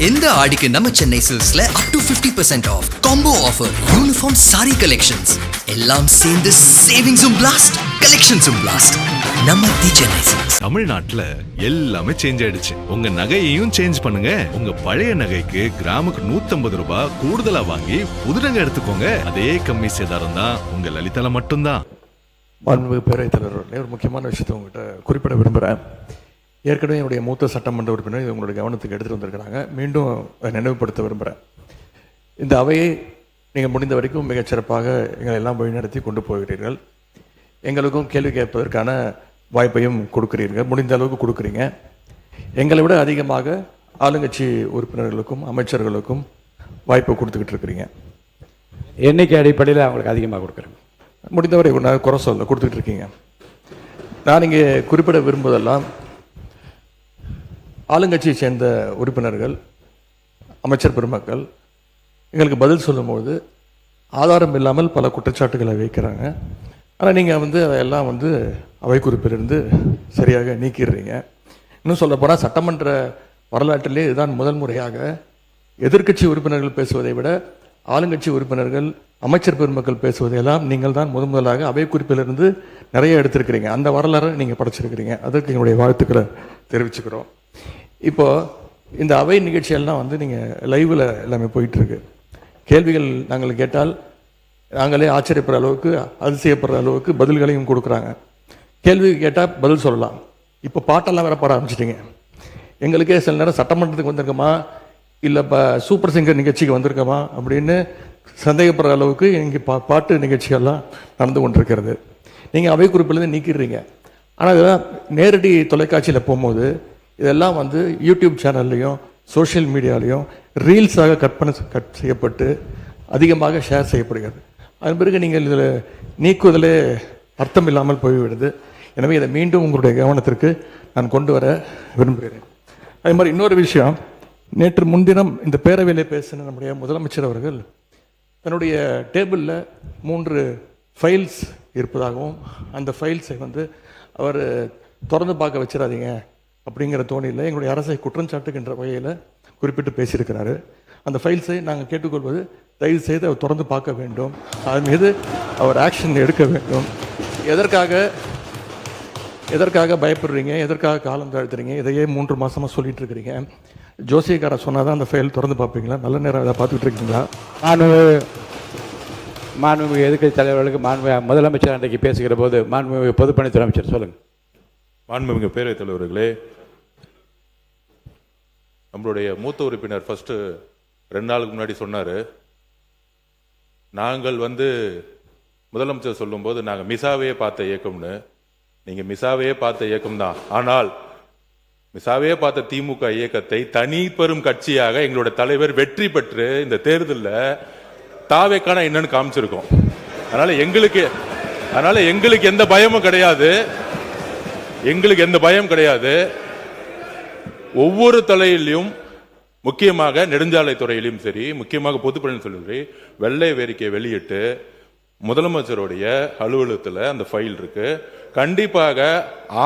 இந்த ஆடிக்கு நம்ம சென்னை சில்க்ஸ்ல up to 50% off combo offer, uniform sari collections எல்லாம் சேர்ந்து சேவிங்ஸும் பிளாஸ்ட், கலெக்ஷன்ஸும் பிளாஸ்ட். நம்ம தி சென்னை சில்க்ஸ். தமிழ்நாட்டுல எல்லாமே சேஞ்ச் ஆயிடுச்சு. உங்க நகையையும் சேஞ்ச் பண்ணுங்க. உங்க பழைய நகைக்கு கிராமுக்கு 150 ரூபாய் கூடுதலா வாங்கி புது நகை எடுத்துக்கோங்க. அதே கம்மி சேதாரம் தான் உங்க லலிதால மட்டும்தான். மாண்புமிகு பேரவைத் தலைவர், ஒரு முக்கியமான விஷயத்தை உங்கள்கிட்ட குறிப்பிட விரும்புகிறேன். ஏற்கனவே என்னுடைய மூத்த சட்டமன்ற உறுப்பினர் இது உங்களுடைய கவனத்துக்கு எடுத்துகிட்டு வந்திருக்கிறாங்க. மீண்டும் நினைவுபடுத்த விரும்புகிறேன். இந்த அவையை நீங்கள் முடிந்த வரைக்கும் மிகச்சிறப்பாக எங்களை எல்லாம் வழிநடத்தி கொண்டு போகிறீர்கள். எங்களுக்கும் கேள்வி கேட்பதற்கான வாய்ப்பையும் கொடுக்குறீர்கள், முடிந்த அளவுக்கு கொடுக்குறீங்க. எங்களை விட அதிகமாக ஆளுங்கட்சி உறுப்பினர்களுக்கும் அமைச்சர்களுக்கும் வாய்ப்பை கொடுத்துக்கிட்டு இருக்கிறீங்க. எண்ணிக்கை அடிப்படையில் அவங்களுக்கு அதிகமாக கொடுக்குறேன். முடிந்தவரை நான் குறை சொல்ல கொடுத்துக்கிட்டு இருக்கீங்க. நான் இங்கே குறிப்பிட விரும்புவதெல்லாம் ஆளுங்கட்சியை சேர்ந்த உறுப்பினர்கள், அமைச்சர் பெருமக்கள் எங்களுக்கு பதில் சொல்லும்போது ஆதாரம் இல்லாமல் பல குற்றச்சாட்டுகளை வைக்கிறாங்க. ஆனால் நீங்கள் அதையெல்லாம் அவை குறிப்பிலிருந்து சரியாக நீக்கிடுறீங்க. இன்னும் சொல்லப்போனால் சட்டமன்ற வரலாற்றிலே இதுதான் முதல் முறையாக எதிர்க்கட்சி உறுப்பினர்கள் பேசுவதை விட ஆளுங்கட்சி உறுப்பினர்கள், அமைச்சர் பெருமக்கள் பேசுவதையெல்லாம் நீங்கள் தான் முதலாக அவை குறிப்பிலிருந்து நிறைய எடுத்திருக்கிறீங்க. அந்த வரலாறு நீங்கள் படைச்சிருக்கிறீங்க. அதற்கு எங்களுடைய வாழ்த்துக்களை தெரிவிச்சுக்கிறோம். இப்போது இந்த அவை நிகழ்ச்சியெல்லாம் நீங்கள் லைவில் எல்லாமே போயிட்டுருக்கு. கேள்விகள் நாங்கள் கேட்டால் நாங்களே ஆச்சரியப்படுற அளவுக்கு, அதிசயப்படுற அளவுக்கு பதில்களையும் கொடுக்குறாங்க. கேள்வி கேட்டால் பதில் சொல்லலாம். இப்போ பாட்டெல்லாம் வேற பாட ஆரம்பிச்சிட்டிங்க. எங்களுக்கே சில நேரம் சட்டமன்றத்துக்கு வந்திருக்கோமா இல்லை இப்போ சூப்பர் சிங்கர் நிகழ்ச்சிக்கு வந்திருக்கோமா அப்படின்னு சந்தேகப்படுற அளவுக்கு இங்கே பாட்டு நிகழ்ச்சிகள்லாம் நடந்து கொண்டிருக்கிறது. நீங்கள் அவை குறிப்பிலேருந்து நீக்கிடுறீங்க. ஆனால் இதெல்லாம் நேரடி தொலைக்காட்சியில் போகும்போது இதெல்லாம் யூடியூப் சேனல்லையும் சோஷியல் மீடியாலையும் ரீல்ஸாக கட் செய்யப்பட்டு அதிகமாக ஷேர் செய்யப்படுகிறது. அதன் பிறகு நீங்கள் இதில் நீக்குவதிலே அர்த்தம் இல்லாமல் போய்விடுது. எனவே இதை மீண்டும் உங்களுடைய கவனத்திற்கு நான் கொண்டு வர விரும்புகிறேன். அதே மாதிரி இன்னொரு விஷயம், நேற்று முன்தினம் இந்த பேரவையிலே பேசின நம்முடைய முதலமைச்சர் அவர்கள் தன்னுடைய டேபிளில் 3 ஃபைல்ஸ் இருப்பதாகவும் அந்த ஃபைல்ஸை அவர் திறந்து பார்க்க வச்சிடாதீங்க அப்படிங்கிற தோணியில் எங்களுடைய அரசை குற்றஞ்சாட்டுகின்ற வகையில் குறிப்பிட்டு பேசியிருக்கிறாரு. அந்த ஃபைல்ஸை நாங்கள் கேட்டுக்கொள்வது, தயவு செய்து அவர் திறந்து பார்க்க வேண்டும், அதன் மீது அவர் ஆக்ஷன் எடுக்க வேண்டும். எதற்காக பயப்படுறீங்க, எதற்காக காலம் தாழ்த்துறீங்க? இதையே 3 மாதமாக சொல்லிட்டு இருக்கிறீங்க. ஜோசியக்காரன் சொன்னால் தான் அந்த ஃபைல் திறந்து பார்ப்பீங்களா? நல்ல நேரம் அதை பார்த்துக்கிட்டு இருக்கீங்களா? மாண்புமிகு எதிர்க்கட்சி தலைவர்களுக்கு முதலமைச்சர் அன்றைக்கு பேசுகிற போது மாண்புமிகு பொதுப்பணித்துறை அமைச்சர் சொல்லுங்கள். மாண்புமிகு பேரவைத் தலைவர்களே, நம்மளுடைய மூத்த உறுப்பினர் ஃபர்ஸ்ட் 2 நாளுக்கு முன்னாடி சொன்னார், நாங்கள் முதலமைச்சர் சொல்லும்போது நாங்கள் மிசாவையே பார்த்த இயக்கம்னு. நீங்கள் மிசாவையே பார்த்த இயக்கம் தான். ஆனால் மிசாவையே பார்த்த திமுக இயக்கத்தை தனி பெரும் கட்சியாக எங்களோட தலைவர் வெற்றி பெற்று இந்த தேர்தலில் தாவேக்கான என்னன்னு காமிச்சிருக்கோம். அதனால எங்களுக்கு எந்த பயமும் கிடையாது. எந்த பயம் கிடையாது. ஒவ்வொரு தலையிலும், முக்கியமாக நெடுஞ்சாலை துறையிலும் சரி, முக்கியமாக பொதுப்பணியும் சரி, வெள்ளை வேறிக்கை வெளியிட்டு முதலமைச்சருடைய அலுவலகத்தில் அந்த ஃபைல் இருக்கு. கண்டிப்பாக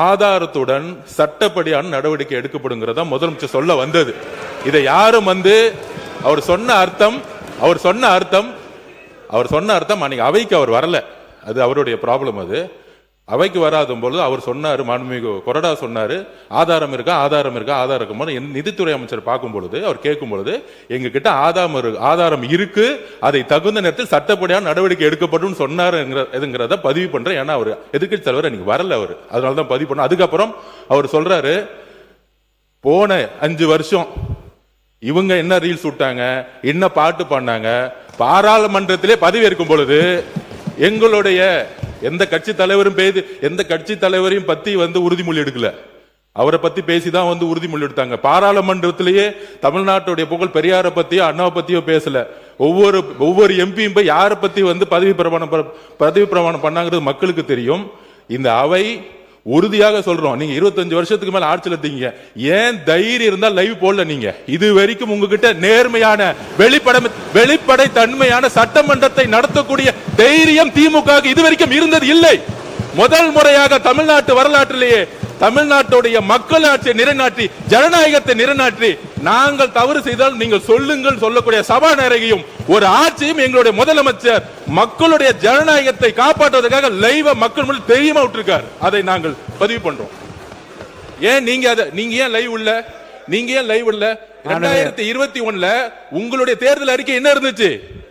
ஆதாரத்துடன் சட்டப்படியான நடவடிக்கை எடுக்கப்படுங்கிறத முதலமைச்சர் சொல்ல வந்தது. இதை யாரும் அவர் சொன்ன அர்த்தம் அன்னைக்கு அவைக்கு அவர் வரல. அது அவருடைய ப்ராப்ளம். அது அவைக்கு வராத பொழுது அவர் சொன்னார், மாண்புமிகு கொறடா சொன்னார், ஆதாரம் இருக்கா. நிதித்துறை அமைச்சர் பார்க்கும் பொழுது, அவர் கேட்கும் பொழுது, எங்க கிட்ட ஆதாரம் இருக்கு, அதை தகுந்த நேரத்தில் சட்டப்படியான நடவடிக்கை எடுக்கப்படும் சொன்னாருங்கிறத பதிவு பண்றேன். ஏன்னா அவர் எதிர்க்கட்சி தலைவர் அன்னைக்கு வரல, அவர் அதனாலதான் பதிவு பண்ண. அதுக்கப்புறம் அவர் சொல்றாரு, போன 5 வருஷம் இவங்க என்ன ரீல்ஸ் விட்டாங்க, என்ன பாட்டு பண்ணாங்க, பாராளுமன்றத்திலே பதவி ஏற்கும் பொழுது எங்களுடைய எந்த கட்சி தலைவரையும் பத்தி உறுதிமொழி எடுக்கல. அவரை பத்தி பேசிதான் உறுதிமொழி எடுத்தாங்க. பாராளுமன்றத்திலேயே தமிழ்நாட்டுடைய புகழ் பெரியாரை பத்தியோ அண்ணாவை பத்தியோ பேசல. ஒவ்வொரு எம்பியும் போய் யாரை பத்தி பதவி பிரமாணம் பண்ணாங்கிறது மக்களுக்கு தெரியும். இந்த அவை உறுதியாக சொல்றோம், நீங்க 25 வருஷத்துக்கு மேல ஆட்சியில் இருக்கீங்க, ஏன் தைரியம் இருந்தா லைவ் போடல? நீங்க இது வரைக்கும் உங்ககிட்ட நேர்மையான வெளிப்படை தன்மையான சட்டமன்றத்தை நடத்தக்கூடிய தைரியம் திமுக இதுவரைக்கும் இருந்தது இல்லை. முதல் முறையாக தமிழ்நாட்டு வரலாற்றிலேயே தமிழ்நாட்டுடைய மக்களாட்சியை நிலைநாட்டி ஜனநாயகத்தை நிலைநாட்டி நாங்கள் தவறு செய்தால் நீங்கள் சொல்லுங்கள் சொல்லக்கூடிய சபாநாயகியும் ஒரு ஆட்சியும் எங்களுடைய முதலமைச்சர் மக்களுடைய ஜனநாயகத்தை காப்பாற்றுவதற்காக லைவா மக்கள் முன்னாடி தெரியுமா விட்டுருக்கார். அதை நாங்கள் பதிவு பண்றோம். ஏன் நீங்க ஏன் லைவ் இல்ல? நீங்க ஏன் லைவ் இல்ல? 2021 உங்களுடைய தேர்தல் அறிக்கை என்ன இருந்துச்சு?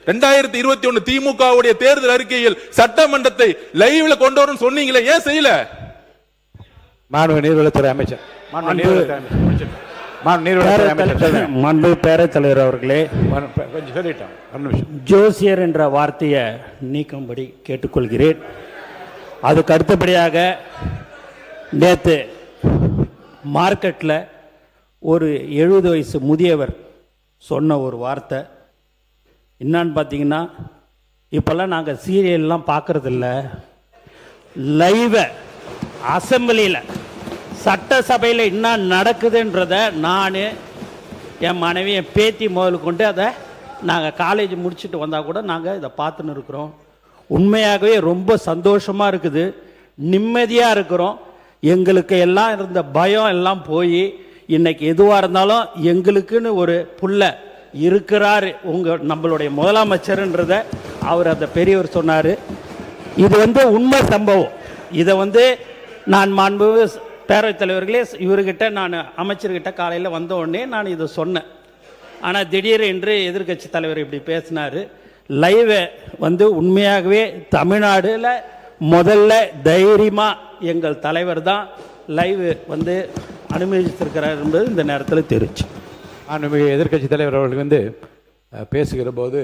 2021 திமுகவுடைய தேர்தல் அறிக்கையில் சட்டமன்றத்தை லைவ்ல கொண்டு வரணும் சொன்னீங்களே, ஏன் செய்யல? மாண்பு நீர்வளத்துறை அமைச்சர் மாண்பு பேரவைத் தலைவர் அவர்களே, கொஞ்சம் சொல்லிட்டோம், ஒரு நிமிஷம். ஜோசியர் என்ற வார்த்தையை நீக்கும்படி கேட்டுக்கொள்கிறேன். அதுக்கு அடுத்தபடியாக நேற்று மார்க்கெட்டில் ஒரு 70 வயசு முதியவர் சொன்ன ஒரு வார்த்தை என்னான்னு பார்த்தீங்கன்னா, இப்போல்லாம் நாங்கள் சீரியல்லாம் பார்க்குறதில்ல, லைவை அசம்பிளியில் சட்டசபையில் என்ன நடக்குதுன்றத நான் என் மனைவி என் பேத்தி முதல் கொண்டு அதை நாங்கள் காலேஜ் முடிச்சுட்டு வந்தால் கூட நாங்கள் இதை பார்த்துன்னு இருக்கிறோம். உண்மையாகவே ரொம்ப சந்தோஷமாக இருக்குது, நிம்மதியாக இருக்கிறோம். எங்களுக்கு எல்லாம் இருந்த பயம் எல்லாம் போய் இன்னைக்கு எதுவாக இருந்தாலும் எங்களுக்குன்னு ஒரு புள்ள இருக்கிறாரு நம்மளுடைய முதலமைச்சர்ன்றத அவர் அந்த பெரியவர் சொன்னார். இது உண்மை சம்பவம். இதை நான் மாண்பு பேரவைத் தலைவர்களே, இவர்கிட்ட நான் அமைச்சர்கிட்ட காலையில் வந்த உடனே நான் இதை சொன்னேன். ஆனால் திடீர் என்று எதிர்கட்சி தலைவர் இப்படி பேசினார். லைவை உண்மையாகவே தமிழ்நாடுல முதல்ல தைரியமாக எங்கள் தலைவர் தான் லைவ் அனுமதித்திருக்கிறார் என்பது இந்த நேரத்தில் தெரிவிச்சு. எதிர்கட்சி தலைவர் அவர்கள் பேசுகிற போது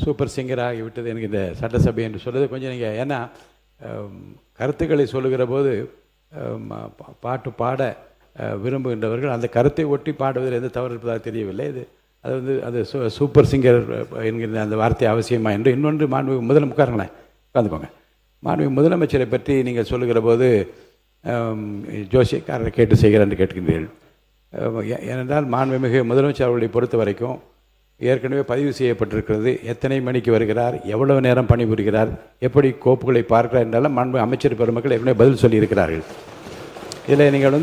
சூப்பர் சிங்கர் ஆகிவிட்டது எனக்கு இந்த சட்டசபை என்று சொல்வது கொஞ்சம் நீங்கள், ஏன்னா கருத்துக்களை சொல்லுகிற போது பாட்டு பாட விரும்புகின்றவர்கள் அந்த கருத்தை ஒட்டி பாடுவதில் எந்த தவறு இருப்பதாக தெரியவில்லை. அது சூப்பர் சிங்கர் என்கிற அந்த வார்த்தை அவசியமா என்று. இன்னொன்று மாண்பு உட்காருங்களேன், உட்காந்துக்கோங்க. மாண்பு முதலமைச்சரை பற்றி நீங்கள் சொல்லுகிற போது ஜோசியக்காரரை கேட்டு செய்கிறார் என்று கேட்கின்றீர்கள். ஏனென்றால் மாண்புமிகு முதலமைச்சர் அவர்களை பொறுத்த வரைக்கும் ஏற்கனவே பதிவு செய்யப்பட்டிருக்கிறது. எத்தனை மணிக்கு வருகிறார், எவ்வளவு நேரம் பணிபுரிகிறார், எப்படி கோப்புகளை பார்க்கிறார் என்றாலும் மாண்பு அமைச்சர் பெருமக்கள் ஏற்கனவே பதில் சொல்லியிருக்கிறார்கள். இதில் நீங்கள்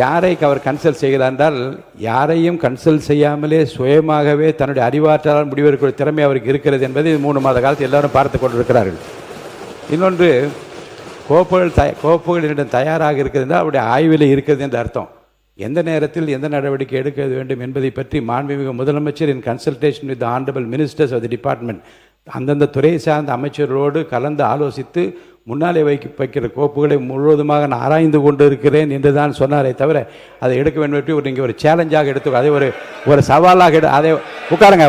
யாரை அவர் கன்சல்ட் செய்கிறார் என்றால், யாரையும் கன்சல்ட் செய்யாமலே சுயமாகவே தன்னுடைய அறிவாற்றலால் முடிவெடுக்கிற திறமை அவருக்கு இருக்கிறது என்பதை 3 மாத காலத்தில் எல்லாரும் பார்த்து கொண்டிருக்கிறார்கள். இன்னொன்று, கோப்புகளிடம் தயாராக இருக்கிறது என்றால் அவருடைய ஆய்வில் இருக்கிறது என்று அர்த்தம். எந்த நேரத்தில் எந்த நடவடிக்கை எடுக்க வேண்டும் என்பதை பற்றி மாண்புமிகு முதலமைச்சர் இன் consultation with honourable ministers of the department அந்தந்த துறையை சார்ந்த அமைச்சரோடு கலந்து ஆலோசித்து முன்னாலே வைக்கிற கோப்புகளை முழுவதுமாக நான் ஆராய்ந்து கொண்டு இருக்கிறேன் என்று தான் சொன்னாரே தவிர அதை எடுக்க வேண்டும் என்று நீங்கள் ஒரு சேலஞ்சாக எடுத்து அதை ஒரு சவாலாக அதை உட்காருங்க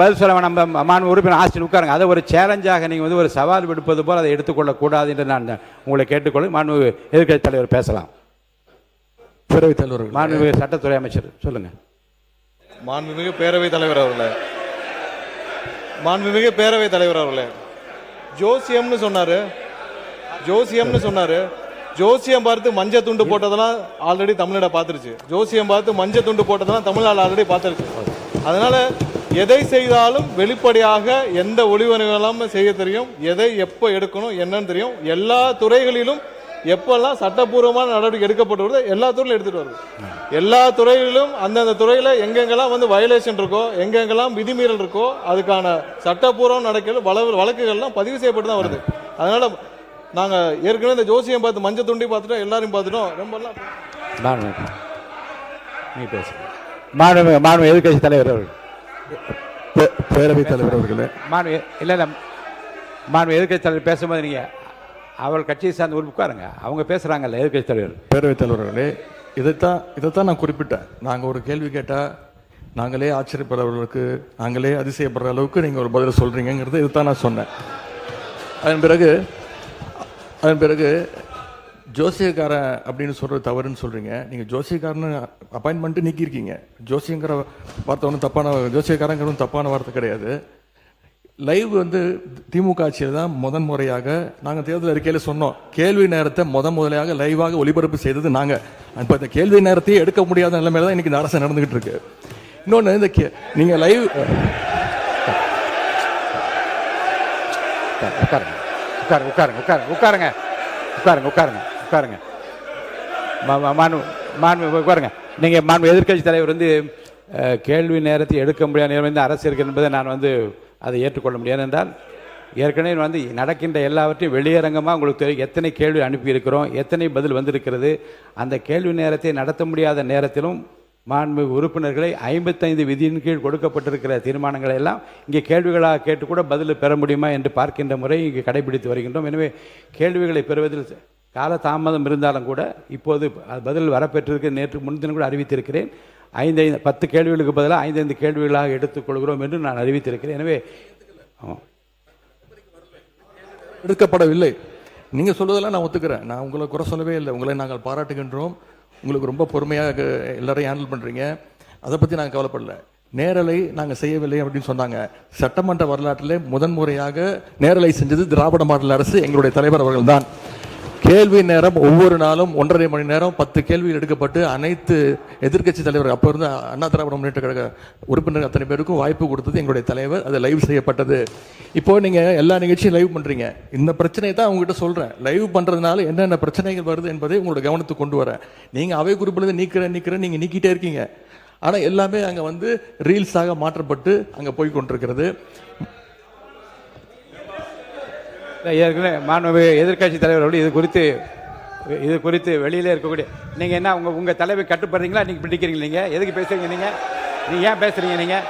பதில் சொல்ல வேணாம். மாண்பு உறுப்பினர் ஆஸ்டின் உட்காருங்க. அதை ஒரு சேலஞ்சாக நீங்கள் ஒரு சவால் விடுப்பது போல் அதை எடுத்துக்கொள்ளக்கூடாது என்று நான் உங்களை கேட்டுக்கொள்ள. மாண்பு எதிர்க்கட்சி தலைவர் பேசலாம். பேரவைத் தலைவர், மாண்புமிகு சட்டத்துறை அமைச்சர் சொல்லுங்கள். மாண்புமிகு பேரவைத் தலைவர் அவர்களே, ஜோசியம்னு சொன்னாரு. ஜோசியம் பார்த்து மஞ்சள் துண்டு போட்டதெல்லாம் ஆல்ரெடி தமிழ்நாடு பார்த்துருச்சு. ஜோசியம் பார்த்து மஞ்சள் துண்டு போட்டதெல்லாம் தமிழ்நாடு ஆல்ரெடி பார்த்துருச்சு. அதனால எதை செய்தாலும் வெளிப்படையாக எந்த ஒளிவனைகளும் செய்ய தெரியும், எதை எப்போ எடுக்கணும் என்னன்னு தெரியும். எல்லா துறைகளிலும் எப்பெல்லாம் சட்டப்பூர்வமான நடவடிக்கை எடுக்கப்பட்டு வருது எல்லா துறையிலும் எடுத்துட்டு வருது. எல்லா துறைகளிலும் அந்தந்த துறையில எங்கெங்கெல்லாம் வயலேஷன் இருக்கோ, எங்கெங்கெல்லாம் விதிமீறல் இருக்கோ, அதுக்கான சட்டப்பூர்வம் நடக்கல வழக்குகள்லாம் பதிவு செய்யப்பட்டு தான் வருது. அதனால நாங்க ஏற்கனவே இந்த ஜோசியம் பார்த்து மஞ்சள் துண்டி பார்த்துட்டோம், எல்லாரையும் பார்த்துட்டோம். ரொம்ப எதிர்கட்சி தலைவர் அவர்கள், பேரவைத் தலைவர் அவர்களே, மாண்பு எதிர்கட்சி தலைவர் பேசும்போது நீங்க அவள் கட்சியை சார்ந்து உட்காருங்க. அவங்க பேசுறாங்கல்ல எதிர்கட்சி தலைவர். பேரவைத் தலைவர்களே, இதைத்தான் நான் குறிப்பிட்டேன். நாங்கள் ஒரு கேள்வி கேட்டால் நாங்களே ஆச்சரியப்படுற அளவுக்கு, நாங்களே அதிசயப்படுற அளவுக்கு நீங்கள் ஒரு பதில் சொல்கிறீங்கிறது இதுதான் நான் சொன்னேன். அதன் பிறகு ஜோசியக்காரன் அப்படின்னு சொல்கிறது தவறுன்னு சொல்கிறீங்க. நீங்கள் ஜோசியக்காரன்னு அப்பாயின்மெண்ட்டு நீக்கியிருக்கீங்க. ஜோசியங்கிற வார்த்தை ஒன்றும் ஜோசியக்காரங்கிறது தப்பான வார்த்தை கிடையாது. லைவ் திமுக ஆட்சியில் தான் முறையாக நாங்கள் தேர்தல் அறிக்கையில் சொன்னோம். கேள்வி நேரத்தை முதலையாக லைவாக ஒளிபரப்பு செய்தது நாங்கள். இப்போ இந்த கேள்வி நேரத்தையே எடுக்க முடியாத நிலைமையில தான் இன்னைக்கு இந்த அரசு நடந்துகிட்டு இருக்கு. இன்னொன்று, இந்த நீங்கள் லைவ் உட்காருங்க. பாருங்க, நீங்கள் மாண்பு எதிர்க்கட்சி தலைவர் வந்து கேள்வி நேரத்தை எடுக்க முடியாத நேரம் வந்து அரசு இருக்கு என்பதை நான் வந்து அதை ஏற்றுக்கொள்ள முடியாது. என்றால் ஏற்கனவே வந்து நடக்கின்ற எல்லாவற்றையும் வெளியரங்கமாக உங்களுக்கு தெரியும், எத்தனை கேள்வி அனுப்பியிருக்கிறோம், எத்தனை பதில் வந்திருக்கிறது. அந்த கேள்வி நேரத்தை நடத்த முடியாத நேரத்திலும் மாண்பு உறுப்பினர்களை 55 விதியின் கீழ் கொடுக்கப்பட்டிருக்கிற தீர்மானங்களை எல்லாம் இங்கே கேள்விகளாக கேட்டு கூட பதில் பெற முடியுமா என்று பார்க்கின்ற முறை இங்கே கடைபிடித்து வருகின்றோம். எனவே கேள்விகளை பெறுவதில் கால தாமதம் இருந்தாலும் கூட இப்போது பதில் வரப்பெற்றிருக்கு. நேற்று முன்தினம் கூட அறிவித்திருக்கிறேன். 10 கேள்விகளுக்கு பதிலாக 5 கேள்விகளாக எடுத்துக்கொள்கிறோம் என்று நான் அறிவித்திருக்கிறேன். எனவே எடுக்கப்படவில்லை. நீங்க சொல்வதெல்லாம் நான் ஒத்துக்கிறேன். நான் உங்களை குறை சொல்லவே இல்லை. உங்களை நாங்கள் பாராட்டுகின்றோம். உங்களுக்கு ரொம்ப பொறுமையாக எல்லாரையும் ஹேண்டில் பண்றீங்க. அதை பத்தி நாங்கள் கவலைப்படல. நேரலை நாங்கள் செய்யவில்லை அப்படின்னு சொன்னாங்க. சட்டமன்ற வரலாற்றிலே முதன்முறையாக நேரலை செஞ்சது திராவிட மாடல் அரசு, எங்களுடைய தலைவர் அவர்கள் தான். கேள்வி நேரம் ஒவ்வொரு நாளும் 1.5 மணி நேரம் 10 கேள்விகள் எடுக்கப்பட்டு அனைத்து எதிர்க்கட்சி தலைவர் அப்போ இருந்த அண்ணா திராவிட முன்னேற்ற கழக உறுப்பினர்கள் அத்தனை பேருக்கும் வாய்ப்பு கொடுத்தது எங்களுடைய தலைவர். அது லைவ் செய்யப்பட்டது. இப்போ நீங்க எல்லா நிகழ்ச்சியும் லைவ் பண்றீங்க. இந்த பிரச்சனையை தான் உங்ககிட்ட சொல்றேன். லைவ் பண்றதுனால என்னென்ன பிரச்சனைகள் வருது என்பதை உங்களோட கவனத்துக்கு கொண்டு வரேன். நீங்க அவை குறிப்பில் நீக்கிறேன் நீங்க நீக்கிட்டே இருக்கீங்க. ஆனா எல்லாமே அங்க வந்து ரீல்ஸாக மாற்றப்பட்டு அங்க போய் கொண்டிருக்கிறது. ஏற்கனவே மாண்பு எதிர்க்கட்சி தலைவர்கள் இது குறித்து வெளியிலே இருக்கக்கூடிய நீங்கள் என்ன உங்கள் தலைவை கட்டுப்படுறீங்களா? நீங்கள் பிடிக்கிறீங்க? நீங்கள் எதுக்கு பேசுறீங்க? நீங்கள் ஏன் பேசுறீங்க? நீங்கள்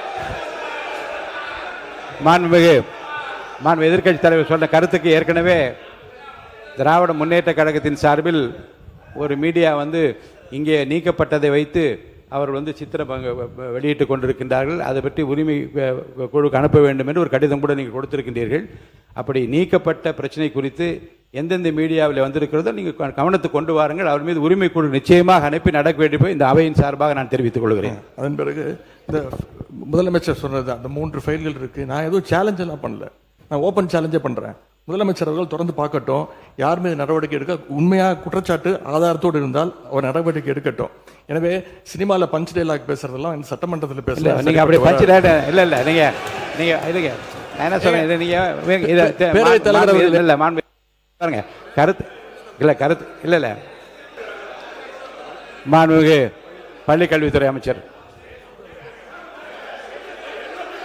மாண்பு எதிர்க்கட்சி தலைவர் சொன்ன கருத்துக்கு ஏற்கனவே திராவிட முன்னேற்ற கழகத்தின் சார்பில் ஒரு மீடியா வந்து இங்கே நீக்கப்பட்டதை வைத்து அவர் வந்து சித்திரம் வெளியிட்டு கொண்டிருக்கின்றார்கள். அதை பற்றி உரிமை குழுக்கு அனுப்ப வேண்டும் என்று ஒரு கடிதம் கூட நீங்கள் கொடுத்திருக்கின்றீர்கள். அப்படி நீக்கப்பட்ட பிரச்சனை குறித்து எந்தெந்த மீடியாவில் வந்திருக்கிறதோ நீங்கள் கவனத்துக்கு கொண்டு வாருங்கள். அவர் மீது உரிமை குழு நிச்சயமாக அனுப்பி நடக்க வேண்டும் இந்த அவையின் சார்பாக நான் தெரிவித்துக் கொள்கிறேன். அதன் பிறகு இந்த முதலமைச்சர் சொன்னது அந்த 3 ஃபைல்கள் இருக்கு. நான் எதுவும் சேலஞ்ச் எல்லாம் பண்ணல. நான் ஓப்பன் சேலஞ்சே பண்றேன். முதலமைச்சர் அவர்கள் தொடர்ந்து பார்க்கட்டும். யார் மீது நடவடிக்கை எடுக்க உண்மையாக குற்றச்சாட்டு ஆதாரத்தோடு இருந்தால் அவர் நடவடிக்கை எடுக்கட்டும். எனவே சினிமாவில் பஞ்ச் டைலாக் பேசுறதெல்லாம் சட்டமன்றத்தில் பேசல. நீங்க அப்படி பஞ்ச் டைலாக் இல்ல நீங்க இல்லைங்க. நான் என்ன சொல்றேன், நீங்க பேரவைத் தலைவர் இல்ல மாண்பு பாருங்க கருத்து இல்ல மாண்புமிகு பள்ளிக்கல்வித்துறை அமைச்சர்,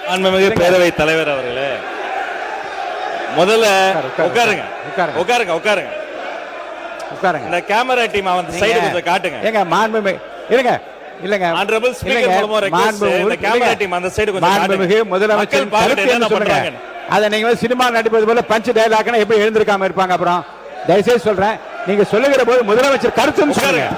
மாண்புமிகு பேரவைத் தலைவர் அவர்களே, முதல்ல உட்காருங்க. இந்த கேமரா டீம் வந்து சைடு கொஞ்சம் காட்டுங்க. ஏங்க மாண்புமிகு இருங்க. இல்லங்க ஆனரபிள் ஸ்பீக்கர் மூலமா ரெக்வெஸ்ட் இந்த கேமரா டீம் அந்த சைடு கொஞ்சம் காட்டுங்க. மாண்புமிகு முதலமைச்சர் கருத்து என்ன சொல்லுங்க. அதை நீங்க சினிமா நடிப்பது போல பஞ்ச் டயலாக்னா எப்படி எழுந்திருக்காம இருப்பாங்க? அப்புறம் தயவுசெய்து சொல்றேன், நீங்க சொல்லுகிற போது முதலமைச்சர் கருத்துன்னு சொல்லுங்க.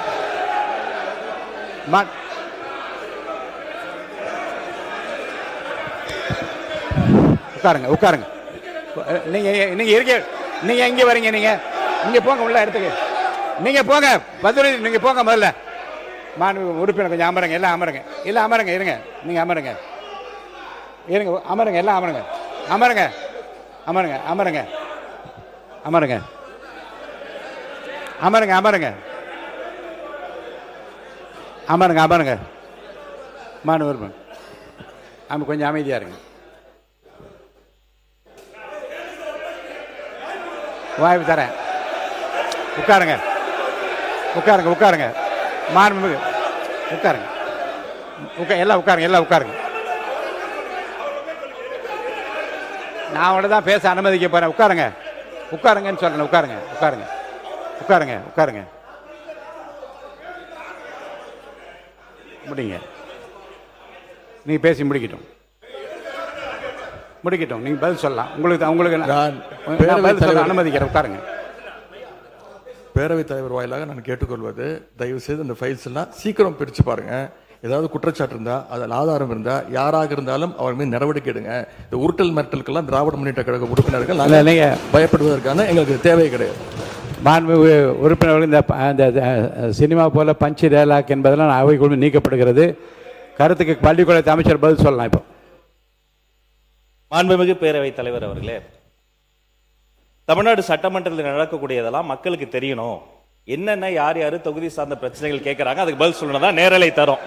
உட்காருங்க. நீங்க எங்க வரீங்க? நீங்க போங்க உள்ள இடத்துக்கு. நீங்க போங்க பதில் நீங்க போங்க. முதல்ல மாண்பு உறுப்பினர் கொஞ்சம் அமருங்க. எல்லாம் அமருங்க. இருங்க. நீங்க அமருங்க. எல்லாம் அமருங்க. மாண்பு உறுப்பினர் கொஞ்சம் அமைதியா இருங்க. வாய்ப்பு தரேன். உட்காருங்க. மாண்புமிகு உட்காருங்க. எல்லாம் உட்காருங்க. நான் அவட தான் பேச அனுமதிக்க போறேன். உட்காருங்கன்னு சொல்றேன். உட்காருங்க. முடிங்க. நீங்க பேசி முடிக்கட்டும். நீங்க பதில் சொல்லலாம். உங்களுக்கு அனுமதிக்கிறேன். உட்காருங்க. பேரவைத் தலைவர் வாயிலாக நான் கேட்டுக்கொள்வது, தயவு செய்து இந்த ஃபைல்ஸ் எல்லாம் சீக்கிரம் பிரிச்சு பாருங்க. ஏதாவது குற்றச்சாட்டு இருந்தா, அதில் ஆதாரம் இருந்தா, யாராக இருந்தாலும் அவர் மீது நடவடிக்கை எடுங்க. இந்த உருட்டல் மிரட்டலுக்கெல்லாம் திராவிட முன்னேற்ற கழக உறுப்பினர்கள் பயப்படுவதற்கான எங்களுக்கு தேவை கிடையாது. மாண்பு உறுப்பினர்கள் இந்த சினிமா போல பஞ்ச் டயலாக் என்பதெல்லாம் அவைக்குழு நீக்கப்படுகிறது. கருத்துக்கு பள்ளிக்கூடத்து அமைச்சர் பதில் சொல்லலாம். இப்போ மாண்புமிகு பேரவைத் தலைவர் அவர்களே, தமிழ்நாடு சட்டமன்றத்தில் நடக்கக்கூடியதெல்லாம் மக்களுக்கு தெரியணும். என்னென்ன யார் தொகுதி சார்ந்த பிரச்சனைகள் கேட்கறாங்க, அதுக்கு பதில் சொல்லணும். நேரலை தரும்.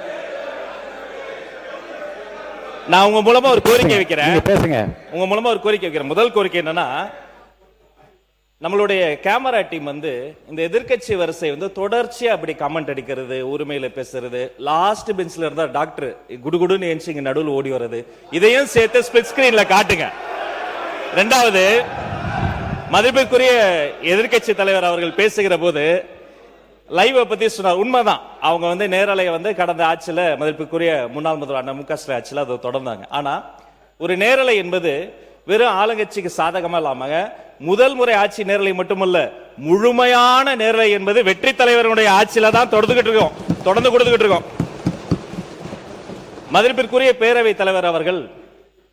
நான் உங்க மூலமா ஒரு கோரிக்கை வைக்கிறேன். பேசுங்க. உங்க மூலமா ஒரு கோரிக்கை வைக்கிறேன். முதல் கோரிக்கை என்னன்னா, நம்மளுடைய கேமரா டீம் வந்து இந்த எதிர்க்கட்சி வரிசை வந்து தொடர்ச்சியா அப்படி கமெண்ட் அடிக்கிறது, உரிமையில பேசுறது, லாஸ்ட் பெஞ்ச்ல இருந்தா டாக்டர் குடுகுடுன்னு எஞ்சி இங்க நடுவில் ஓடி வர்றது, இதையும் சேர்த்து ஸ்பிளிட் ஸ்கிரீன்ல காட்டுங்க. ரெண்டாவது, மதிப்பிற்குரிய எதிர்க்கட்சி தலைவர் அவர்கள் பேசுகிற போது லைவை பத்தி சொன்னார். உண்மைதான், அவங்க வந்து நேரலையை வந்து கடந்த ஆட்சியில மதிப்பிற்குரிய முன்னாள் முதல்வர் அண்ணா மு.க. ஸ்டாலின் ஆட்சியில அதை தொடர்ந்தாங்க. ஆனா ஒரு நேரலை என்பது வெறும் ஆளுங்கட்சிக்கு சாதகமா இல்லாம முதல் முறை ஆட்சி நேரலை மட்டுமல்ல, முழுமையான நேரலை என்பது வெற்றி தலைவருடைய ஆட்சியில தான் தொடர்ந்து கொடுத்துக்கிட்டு இருக்கோம். மதிப்பிற்குரிய பேரவை தலைவர் அவர்கள்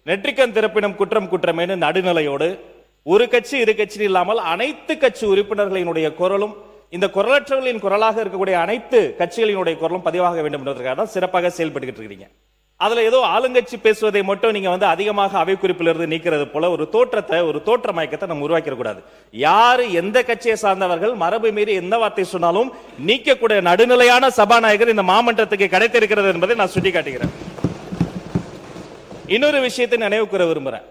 நெற்றிக்கண் திறப்பினும் குற்றம் குற்றமேனு நடுநிலையோடு ஒரு கட்சி இரு கட்சி இல்லாமல் அனைத்து கட்சி உறுப்பினர்களினுடைய குரலும், இந்த குரலற்றவர்களின் குரலாக இருக்கக்கூடிய அனைத்து கட்சிகளினுடைய குரலும் பதிவாக வேண்டும் என்பதற்காக தான் சிறப்பாக செயல்பட்டு இருக்கீங்க. அதுல ஏதோ ஆளுங்கட்சி பேசுவதை மட்டும் நீங்க வந்து அதிகமாக அவை குறிப்பிலிருந்து நீக்கிறது போல ஒரு தோற்ற மயக்கத்தை நம்ம உருவாக்கிட கூடாது. யாரு எந்த கட்சியை சார்ந்தவர்கள் மரபு மீறி எந்த வார்த்தை சொன்னாலும் நீக்கக்கூடிய நடுநிலையான சபாநாயகர் இந்த மாமன்றத்துக்கு கிடைத்திருக்கிறது என்பதை நான் சுட்டிக்காட்டுகிறேன். இன்னொரு விஷயத்தை நினைவு கூற விரும்புறேன்.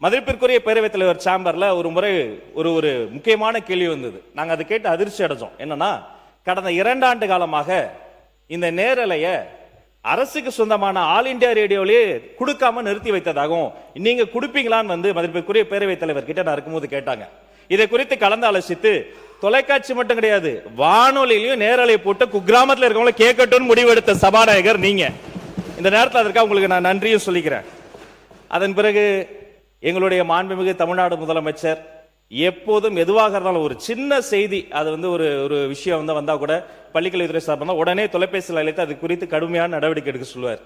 மதிப்பிற்குரிய பேரவைத் தலைவர் சேம்பர்ல ஒரு முறை ஒரு முக்கியமான கேள்வி வந்தது. நாங்க அதை கேட்டு அதிர்ச்சி அடைஞ்சோம். என்னன்னா, கடந்த 2 ஆண்டு காலமாக இந்த நேரலைய அரசுக்கு சொந்தமான ஆல் இந்தியா ரேடியோவிலே கொடுக்காம நிறுத்தி வைத்ததாகவும், நீங்க கொடுப்பீங்களான்னு வந்து மதிப்பிற்குரிய பேரவைத் தலைவர் கிட்ட நான் இருக்கும்போது கேட்டாங்க. இதை குறித்து கலந்து ஆலோசித்து தொலைக்காட்சி மட்டும் கிடையாது, வானொலியிலையும் நேரலை போட்டு குக்கிராமத்தில் இருக்கவங்களை கேட்கட்டும் முடிவெடுத்த சபாநாயகர் நீங்க. இந்த நேரத்தில் அதற்காக உங்களுக்கு நான் நன்றியும் சொல்லிக்கிறேன். அதன் பிறகு எங்களுடைய மாண்புமிகு தமிழ்நாடு முதலமைச்சர் எப்போதும் எதுவாக இருந்தாலும் ஒரு சின்ன செய்தி, அது வந்து ஒரு விஷயம் வந்து வந்தா கூட பள்ளிக்கல்வித்துறை சார்பாக உடனே தொலைபேசியில் அழைத்து அது குறித்து கடுமையான நடவடிக்கை எடுக்க சொல்லுவார்.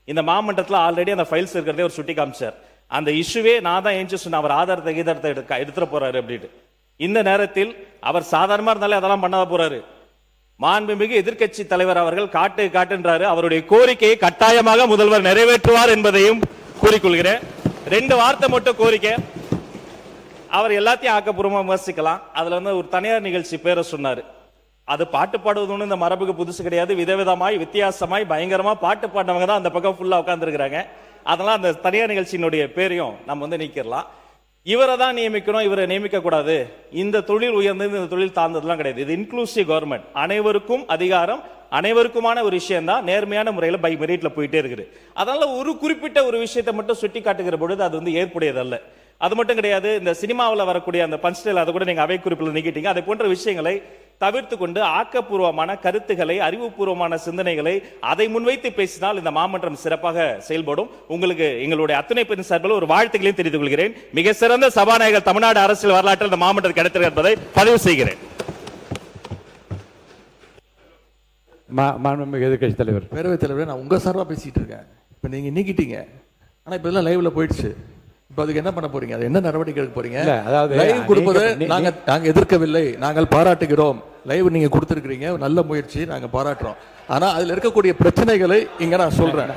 இந்த மாமன்றத்தில் ஆல்ரெடி அந்த ஃபைல்ஸ் இருக்கிறதே ஒரு சுட்டி காமிச்சார். அந்த இஷ்யூவே நான் தான் ஏஞ்சி சொன்ன, அவர் ஆதாரத்தை எடுத்துட போறாரு அப்படின்னு. இந்த நேரத்தில் அவர் சாதாரணமா இருந்தாலே அதெல்லாம் பண்ணாத போறாரு. மாண்புமிகு எதிர்க்கட்சி தலைவர் அவர்கள் காட்டுன்றாரு. அவருடைய கோரிக்கையை கட்டாயமாக முதல்வர் நிறைவேற்றுவார் என்பதையும் கூறிக்கொள்கிறேன். 2 வார்த்தை மட்டும் கோரிக்கை. அவர் எல்லாத்தையும் ஆக்கப்பூர்வமா விமர்சிக்கலாம். அதுல வந்து ஒரு தனியார் நிகழ்ச்சி பேரை சொன்னாரு. அது பாட்டு பாடுவது இந்த மரபுக்கு புதுசு கிடையாது. விதவிதமாய் வித்தியாசமாய் பயங்கரமா பாட்டு பாடினவங்க தான் அந்த பக்கம் ஃபுல்லா உட்கார்ந்துருக்காங்க. அதெல்லாம் அந்த தனியார் நிகழ்ச்சியினுடைய பேரையும் நம்ம வந்து நீக்கிடலாம். இவரை தான் நியமிக்கணும், இவரை நியமிக்க கூடாது. இந்த தொழில் உயர்ந்தது, இந்த தொழில் தாழ்ந்ததுலாம் கிடையாது. இது இன்க்ளூசிவ் கவர்மெண்ட், அனைவருக்கும் அதிகாரம், அனைவருக்குமான ஒரு விஷயம் தான் நேர்மையான முறையில் பை மெரிட்ல போயிட்டே இருக்குது. அதனால ஒரு குறிப்பிட்ட ஒரு விஷயத்தை மட்டும் சுட்டி காட்டுகிற பொழுது அது வந்து ஏற்புடையதல்ல. அது மட்டும் கிடையாது, இந்த சினிமாவில் வரக்கூடிய அந்த பஞ்ச்டேல் அதை கூட நீங்க அவை குறிப்பில் நீக்கிட்டீங்க. அதை போன்ற விஷயங்களை தவிர்த்து கொண்டு ஆக்கப்பூர்வமான கருத்துக்களை, அறிவுபூர்வமான சிந்தனைகளை அதை முன்வைத்து பேசினால் இந்த மாமன்றம் சிறப்பாக செயல்படும். உங்களுக்கு எங்களுடைய அத்தனை பேரின் சார்பில் ஒரு வாழ்த்துக்களையும் தெரிவித்துக் கொள்கிறேன். மிக சிறந்த சபாநாயகர் தமிழ்நாடு அரசியல் வரலாற்றில் இந்த மாமன்றம் கிடைத்திருக்கிறது என்பதை பதிவு செய்கிறேன். எதிர்கட்சி தலைவர், பேரவைத் தலைவர், நான் உங்க சார்பா பேசிட்டு இருக்கேன். இப்ப நீங்க நீக்கிட்டீங்க, ஆனா இப்ப இதெல்லாம் லைவ்ல போயிடுச்சு. இப்ப அதுக்கு என்ன பண்ண போறீங்க? அது என்ன நடவடிக்கை எடுக்க போறீங்க? அதாவது லைவ் கொடுப்பதை நாங்க எதிர்க்கவில்லை, நாங்கள் பாராட்டுகிறோம். லைவ் நீங்க கொடுத்திருக்கிறீங்க, நல்ல முயற்சி, நாங்க பாராட்டுறோம். ஆனா அதுல இருக்கக்கூடிய பிரச்சனைகளை இங்க நான் சொல்றேன்.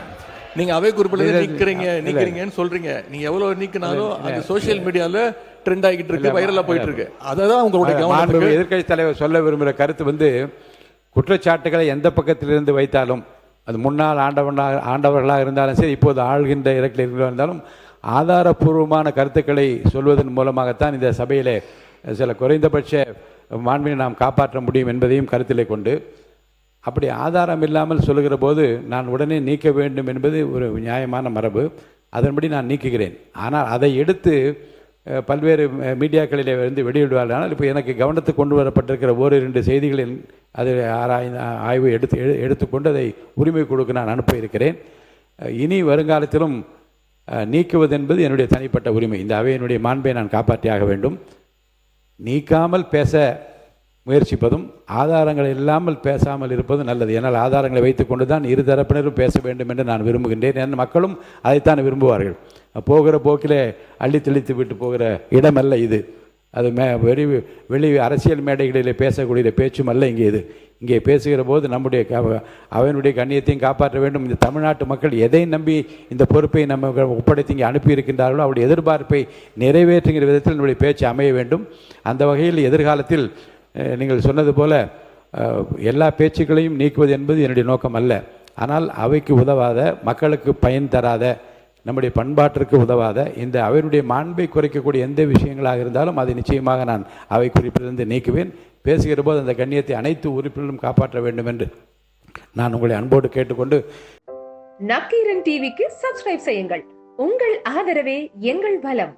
நீங்க அவை குறிப்பில் நீக்கிறீங்கன்னு சொல்றீங்க. நீங்க எவ்வளவு நீக்கினாலும் அது சோசியல் மீடியால ட்ரெண்ட் ஆகிட்டு இருக்கு, வைரலா போயிட்டு இருக்கு. அதான் உங்களுடைய கவனம். எதிர்கட்சி தலைவர் சொல்ல விரும்புகிற கருத்து வந்து, குற்றச்சாட்டுகளை எந்த பக்கத்திலிருந்து வைத்தாலும், அது முன்னாள் ஆண்டவர்களாக இருந்தாலும் சரி, இப்போது ஆள்கின்ற இறக்கில் இருந்தாலும், ஆதாரபூர்வமான கருத்துக்களை சொல்வதன் மூலமாகத்தான் இந்த சபையிலே சில குறைந்தபட்ச மாண்பினை நாம் காப்பாற்ற முடியும் என்பதையும் கருத்திலே கொண்டு, அப்படி ஆதாரம் இல்லாமல் சொல்லுகிற போது நான் உடனே நீக்க வேண்டும் என்பது ஒரு நியாயமான மரபு. அதன்படி நான் நீக்குகிறேன். ஆனால் அதை எடுத்து பல்வேறு மீடியாக்களிலே வந்து வெளியிடுவார்கள். ஆனால் இப்போ எனக்கு கவனத்துக்கு கொண்டு வரப்பட்டிருக்கிற 1-2 செய்திகளில் அதை ஆய்வு எடுத்துக்கொண்டு அதை உரிமை கொடுக்க நான் அனுப்ப இருக்கிறேன். இனி வருங்காலத்திலும் நீக்குவது என்பது என்னுடைய தனிப்பட்ட உரிமை. இந்த அவையினுடைய மாண்பை நான் காப்பாற்றியாக வேண்டும். நீக்காமல் பேச முயற்சிப்பதும் ஆதாரங்கள் இல்லாமல் பேசாமல் இருப்பதும் நல்லது. ஏன்னால் ஆதாரங்களை வைத்துக்கொண்டு தான் இரு தரப்பினரும் பேச வேண்டும் என்று நான் விரும்புகின்றேன். என் மக்களும் அதைத்தான் விரும்புவார்கள். போகிற போக்கிலே அள்ளி தெளித்து விட்டு போகிற இடமல்ல இது. அது வெளி அரசியல் மேடைகளில் பேசக்கூடிய பேச்சும் அல்ல இங்கே இது. இங்கே பேசுகிற போது நம்முடைய அவனுடைய கண்ணியத்தையும் காப்பாற்ற வேண்டும். இந்த தமிழ்நாட்டு மக்கள் எதை நம்பி இந்த பொறுப்பை நம்ம ஒப்படைத்து இங்கே அனுப்பியிருக்கின்றார்களோ அவருடைய எதிர்பார்ப்பை நிறைவேற்றுகிற விதத்தில் நம்முடைய பேச்சு அமைய வேண்டும். அந்த வகையில் எதிர்காலத்தில் நீங்கள் சொன்னது போல எல்லா பேச்சுக்களையும் நீக்குவது என்பது என்னுடைய நோக்கம் அல்ல. ஆனால் அவைக்கு உதவாத, மக்களுக்கு பயன் தராத நம்முடைய பண்பாட்டிற்கு உதவாத இந்த அவையினுடைய மாண்பை குறைக்கக்கூடிய எந்த விஷயங்களாக இருந்தாலும் அதை நிச்சயமாக நான் அவை குறிப்பிலிருந்து நீக்குவேன். பேசுகிற போது அந்த கண்ணியத்தை அனைத்து உறுப்பினர்களும் காப்பாற்ற வேண்டும் என்று நான் உங்களை அன்போடு கேட்டுக்கொண்டு, நக்கீரன் டிவிக்கு சப்ஸ்கிரைப் செய்யுங்கள். உங்கள் ஆதரவே எங்கள் பலம்.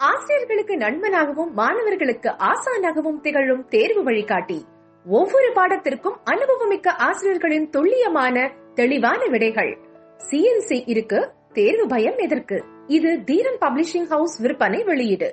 ஆசிரியர்களுக்கு நண்பனாகவும் மாணவர்களுக்கு ஆசானாகவும் திகழும் தேர்வு வழிகாட்டி. ஒவ்வொரு பாடத்திற்கும் அனுபவமிக்க ஆசிரியர்களின் துல்லியமான தெளிவான விடைகள். CNC இருக்கு, தேர்வு பயம் எதற்கு? இது தீரன் பப்ளிஷிங் ஹவுஸ் விற்பனை வெளியீடு.